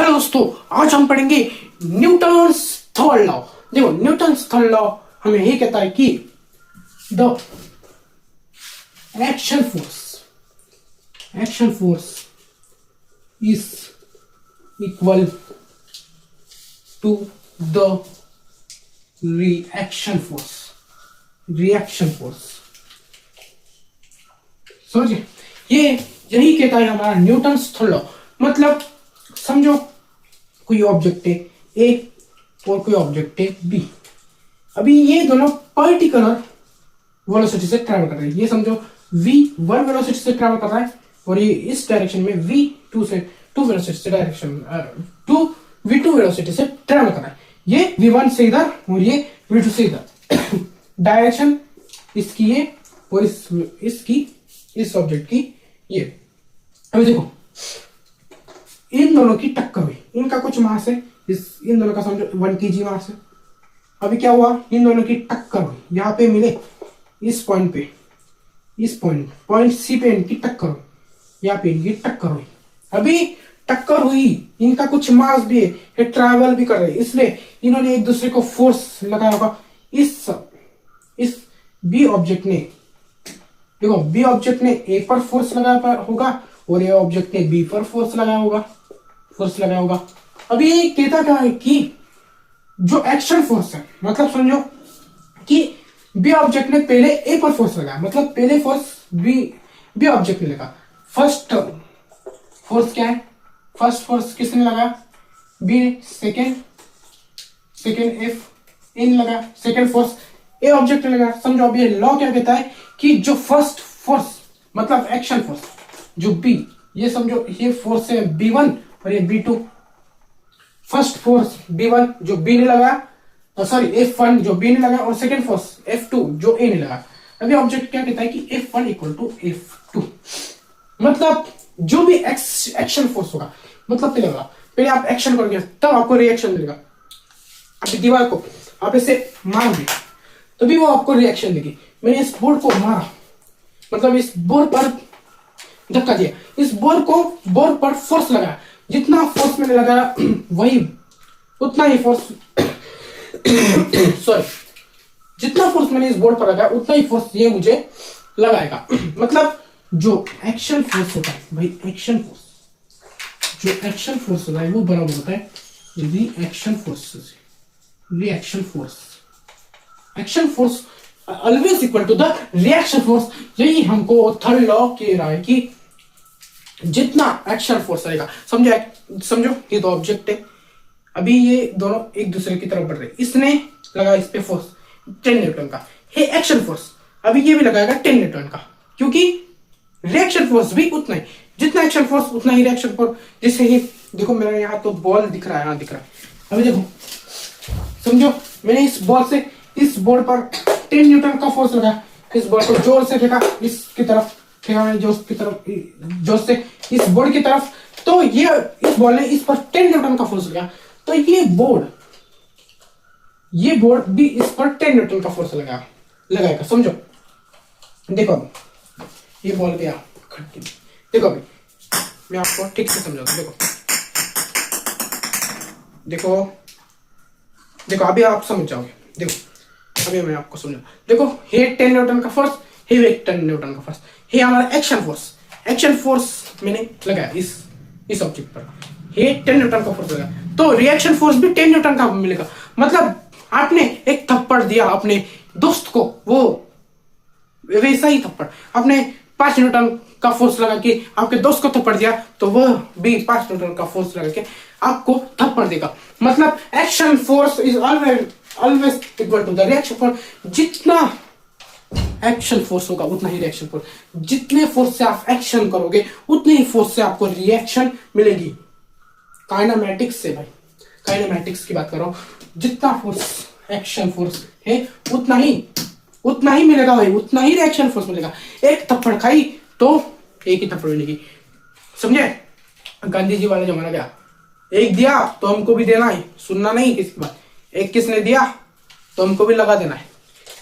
Hello दोस्तों, आज हम पढ़ेंगे न्यूटन्स थर्ड लॉ। देखो, न्यूटन्स थर्ड लॉ हमें ये कहता है कि the action force is equal to the reaction force. समझिए, ये यही कहता है हमारा न्यूटन्स थर्ड लॉ। मतलब समझो, कोई ऑब्जेक्ट है ए और कोई ऑब्जेक्ट है बी। अभी ये दोनों पर्टिकुलर वेलोसिटी से ट्रैवल कर रहे हैं। ये समझो v1 वेलोसिटी से ट्रैवल कर रहा है और ये इस डायरेक्शन में v2 वेलोसिटी से v2 वेलोसिटी से ट्रैवल कर रहा है। ये v1 से इधर और ये v2 से इधर। डायरेक्शन इसकी है और इस ऑब्जेक्ट की ये। अभी देखो, इन दोनों की टक्कर हुई, इनका कुछ मास है, इन दोनों का समझो 1 kg मास है। अभी क्या हुआ, इन दोनों की टक्कर हुई, यहाँ पे मिले इस पॉइंट पे, पॉइंट सी पे इनकी टक्कर हुई, यहाँ पे इनकी टक्कर हुई। अभी टक्कर हुई, इनका कुछ मास भी है, ये ट्रैवल भी कर रहे हैं, इसलिए इन्होंने एक दूसरे को फोर्स लगाया होगा। इस बी ऑब्जेक्ट ने, देखो, बी ऑब्जेक्ट ने ए पर फोर्स लगाया होगा और ये ऑब्जेक्ट ने बी पर फोर्स लगाया होगा। अभी ये कहता क्या है कि जो एक्शन फोर्स है, मतलब समझो कि बी ऑब्जेक्ट ने पहले ए पर फोर्स लगाया, मतलब पहले फोर्स बी ऑब्जेक्ट ने लगा। फर्स्ट फोर्स क्या है, फर्स्ट फोर्स किसने लगाया, बी ने। सेकेंड एफ इन लगा, सेकेंड फोर्स ए ऑब्जेक्ट ने लगा। समझो, अब ये लॉ क्या कहता है कि जो फर्स्ट फोर्स मतलब एक्शन फोर्स जो बी, ये समझो ये फोर्स है B1 और ये B2। फर्स्ट फोर्स B1 जो बी ने लगा, सॉरी F1 जो बी ने लगा, और सेकेंड फोर्स F2 जो ए ने लगा। अभी ऑब्जेक्ट क्या कहता है कि F1 इक्वल टू F2। मतलब जो भी एक्शन फोर्स होगा, मतलब पहले आप एक्शन करोगे तब आपको रिएक्शन मिलेगा। अभी दीवार को आप इसे मार दे तभी वो आपको रिएक्शन देगी। मैंने इस बोर्ड को मारा, मतलब इस बोर्ड पर धक्का दिया, इस बोर्ड पर फोर्स लगाया, जितना फोर्स मैंने लगाया उतना ही फोर्स सॉरी जितना फोर्स मैंने इस बोर्ड पर लगाया उतना ही फोर्स ये मुझे लगाएगा। मतलब जो एक्शन फोर्स होता है भाई, एक्शन फोर्स होता है वो बराबर होता है reaction force always equal to the reaction force. यही हमको थर्ड लॉ कह रहा है कि जितना एक्शन फोर्स रहेगा, समझो ये दो ऑब्जेक्ट है, अभी ये दोनों एक दूसरे की तरफ बढ़ रहे हैं। इसने लगा इस पे फोर्स 10 न्यूटन का, है एक्शन फोर्स। अभी ये भी लगाएगा 10 न्यूटन का, क्योंकि रिएक्शन फोर्स भी उतना ही, जितना एक्शन फोर्स उतना ही रिएक्शन फोर्स। जैसे ही देखो, मेरा यहाँ तो बॉल दिख रहा है, यहाँ दिख रहा है। अभी देखो, समझो मैंने इस बॉल से इस बोर्ड पर 10 न्यूटन का फोर्स लगाया, इस बॉल को जोर से फेंका इसकी तरफ, जोर से इस बोर्ड की तरफ, तो ये इस बॉल ने इस पर 10 न्यूटन का फोर्स लगाया, तो ये बोर्ड भी इस पर 10 न्यूटन का फोर्स लगाएगा। समझो, देखो ये बॉल गया खट्टी। देखो अभी मैं आपको ठीक से समझाता हूं। देखो अभी आप समझ जाओगे। देखो अभी मैं आपको समझा, देखो ये 10 न्यूटन का फोर्स, ये 10 न्यूटन का फोर्स, ये हमारा एक्शन फोर्स मैंने लगाया इस ऑब्जेक्ट पर, ये 10 न्यूटन का फोर्स लगाया, तो रिएक्शन फोर्स भी 10 न्यूटन का मिलेगा। मतलब आपने एक थप्पड़ दिया अपने दोस्त को, वो वैसा ही थप्पड़ आपने 5 न्यूटन का फोर्स लगा के आपके दोस्त को थप्पड़ दिया, तो वह भी 5 न्यूटन का फोर्स लगा के आपको थप्पड़ देगा। मतलब action force is always equal to the reaction force. जितना एक्शन फोर्स होगा उतना ही रिएक्शन फोर्स, जितने फोर्स से आप एक्शन करोगे उतने ही फोर्स से आपको रिएक्शन मिलेगी। काइनेमैटिक्स से भाई, काइनेमैटिक्स की बात कर रहा हूं, जितना फोर्स एक्शन फोर्स है उतना ही मिलेगा भाई, उतना ही रिएक्शन फोर्स मिलेगा। एक थप्पड़ खाई तो एक ही थप्पड़ मिलेगी। समझे, गांधी जी वाला जमाना गया, एक दिया तो हमको भी देना है, सुनना नहीं किसी की बात। एक किसने दिया तो हमको भी लगा देना है,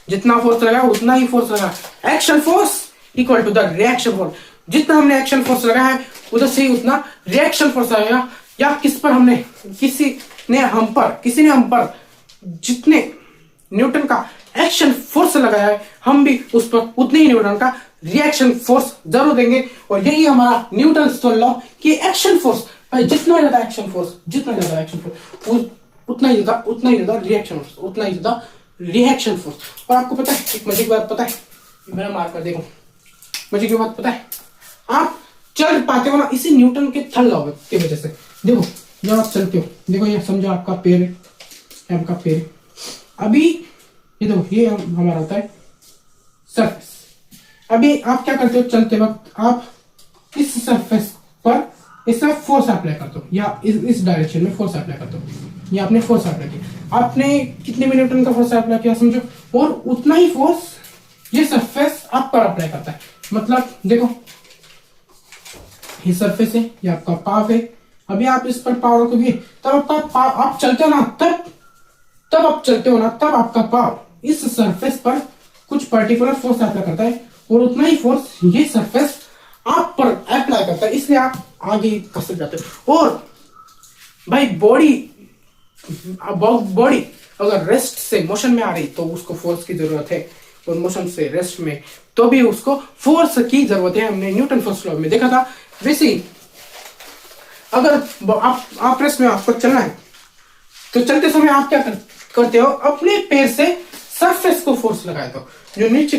जितना फोर्स लगा उतना ही फोर्स लगा। Action force equal to the reaction force. जितना हमने एक्शन फोर्स लगाया है उधर से ही उतना रिएक्शन फोर्स आएगा। या किसी ने हम पर जितने न्यूटन का एक्शन फोर्स लगाया है, हम भी उस पर उतने ही न्यूटन का रिएक्शन फोर्स जरूर देंगे। और यही हमारा न्यूटन थर्ड लॉ कि एक्शन फोर्स, भाई जितना ज्यादा एक्शन फोर्स उतना ही ज्यादा रिएक्शन फोर्स। और आपको पता है एक मजे की बात पता है, मेरा मार कर देखो, मजे की बात पता है, आप चल पाते हो ना इसी न्यूटन के थर्ड लॉ की वजह से। देखो जब आप चलते हो, देखो ये समझो आपका पैर है, आपका पैर है। अभी ये देखो ये हमारा होता है सरफेस। अभी आप क्या करते हो, चलते वक्त आप इस सरफेस पर इसका फोर्स अप्लाई करते हो, या इस डायरेक्शन में फोर्स अप्लाई करते हो। ये आपने फोर्स अप्लाई किया, आपने कितने भी न्यूटन का फोर्स अप्लाई किया समझो, और उतना ही फोर्स ये सरफेस आप पर अप्लाई करता है। मतलब देखो ये सरफेस है, ये आपका पाव है। अभी आप इस पर पाव रखोगे तब आप चलते हो ना, तब आप चलते हो ना, तब आपका पाव इस सरफेस पर कुछ पर्टिकुलर फोर्स अप्लाई करता है, और उतना ही फोर्स ये सरफेस आप पर अप्लाई करता है, इसलिए आप आगे खसक जाते हो। और भाई बॉडी अगर रेस्ट से मोशन में आ रही तो उसको फोर्स की जरूरत है, और मोशन से रेस्ट में तो भी उसको फोर्स की जरूरत है। हमने न्यूटन फर्स्ट लॉ में देखा था। वैसे ही अगर आप रेस्ट में आपको चलना है तो चलते समय आप क्या करते हो, अपने पैर से सरफेस को फोर्स लगाते हो। जो नीचे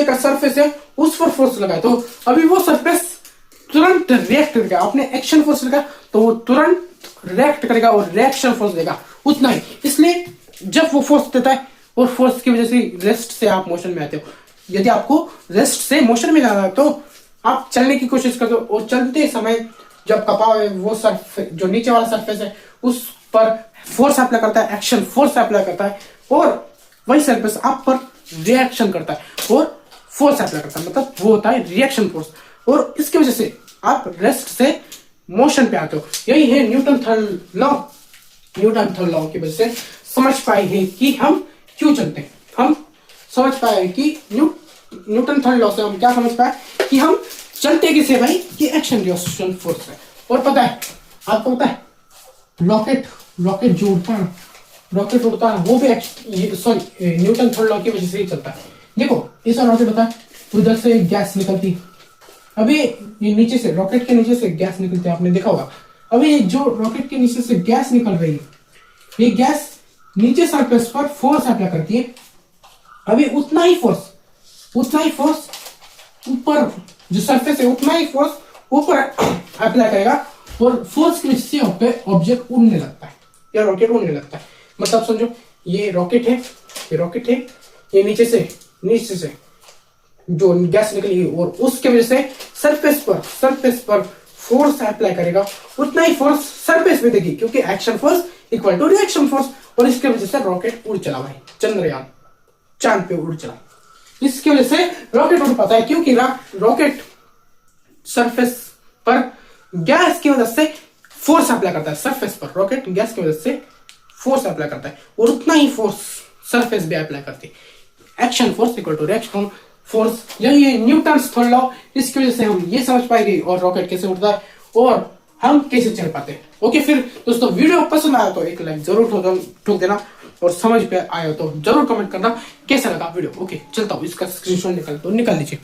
का सरफेस है उस पर फोर्स लगाए तो अभी वो सरफेस तुरंत रिएक्ट करेगा। आपने एक्शन फोर्स लगा तो वो तुरंत रिएक्ट करेगा और रिएक्शन फोर्स देगा उतना ही। इसलिए जब वो फोर्स देता है और फोर्स की वजह से रेस्ट से आप मोशन में आते हो। यदि आपको रेस्ट से मोशन में जाना है तो आप चलने की कोशिश करते हो, और चलते समय जब कपाव है वो सरफेस जो नीचे वाला सरफेस है उस पर फोर्स अप्लाई करता है, एक्शन फोर्स अप्लाई करता है, और वही सरफेस आप पर रिएक्शन करता है और फोर्स अप्लाई करता है, मतलब वो होता है रिएक्शन फोर्स। और इसकी वजह से आप रेस्ट से मोशन पे आते हो। यही है न्यूटन थर्ड लॉ की वजह से समझ पाए है कि हम क्यों चलते हैं। हम समझ पाए कि न्यूटन थर्ड लॉ से हम क्या समझ पाए कि हम चलते किसे भाई, कि एक्शन रिएक्शन फोर्स है। और पता है आपको पता है रॉकेट जो उड़ता है, वो भी न्यूटन थर्ड लॉ की वजह से ही चलता है। देखो इस रॉकेट होता है, उधर से गैस निकलती है। अभी ये नीचे से रॉकेट के नीचे से गैस निकलती है, आपने देखा होगा। अभी जो रॉकेट के नीचे से गैस निकल रही है, ये गैस नीचे सरफेस पर फोर्स अप्लाई करती है। अभी उतना ही फोर्स ऊपर जो सरफेस है उतना ही फोर्स ऊपर अप्लाई करेगा, और फोर्स की वजह से ऑब्जेक्ट उड़ने लगता है या रॉकेट उड़ने लगता है। मतलब समझो ये रॉकेट है, ये नीचे से जो गैस निकली और उसके वजह से सरफेस पर फोर्स अप्लाई करेगा, उतना ही फोर्स सरफेस पे देगी, क्योंकि action force equal to reaction force. और इसके वजह से रॉकेट उड़ चला भाई, चंद्रयान चांद पे उड़ चला। इसकी वजह से रॉकेट उड़ पाता है, क्योंकि रॉकेट सरफेस पर गैस की वजह से फोर्स अप्लाई करता है। सरफेस पर रॉकेट गैस की वजह से फोर्स अप्लाई करता है, और उतना ही फोर्स सरफेस भी अप्लाई करती है। Action force equal to reaction force, यही है न्यूटन थर्ड लॉ। इसकी वजह से हम ये समझ पाएंगे और रॉकेट कैसे उड़ता है और हम कैसे चल पाते हैं। ओके, फिर दोस्तों वीडियो पसंद आया तो एक लाइक जरूर ठोक देना, और समझ पे आया तो जरूर कमेंट करना कैसा लगा वीडियो। ओके चलता हूँ, इसका स्क्रीनशॉट निकाल लीजिए।